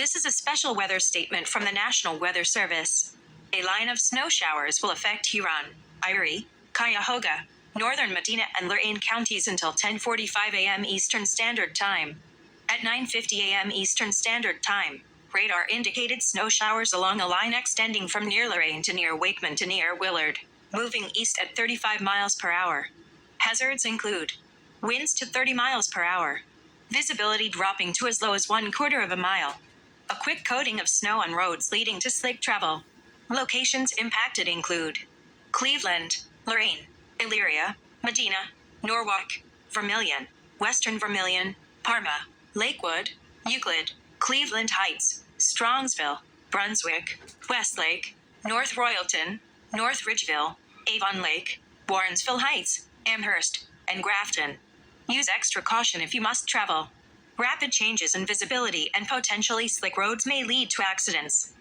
This is a special weather statement from the National Weather Service. A line of snow showers will affect Huron, Erie, Cuyahoga, northern Medina and Lorain counties until 10:45 a.m. Eastern Standard Time. At 9:50 a.m. Eastern Standard Time, radar indicated snow showers along a line extending from near Lorain to near Wakeman to near Willard, moving east at 35 miles per hour. Hazards include winds to 30 miles per hour, visibility dropping to as low as 1/4 of a mile, a quick coating of snow on roads leading to slick travel. Locations impacted include Cleveland, Lorain, Elyria, Medina, Norwalk, Vermilion, Western Vermilion, Parma, Lakewood, Euclid, Cleveland Heights, Strongsville, Brunswick, Westlake, North Royalton, North Ridgeville, Avon Lake, Warrensville Heights, Amherst, and Grafton. Use extra caution if you must travel. Rapid changes in visibility and potentially slick roads may lead to accidents.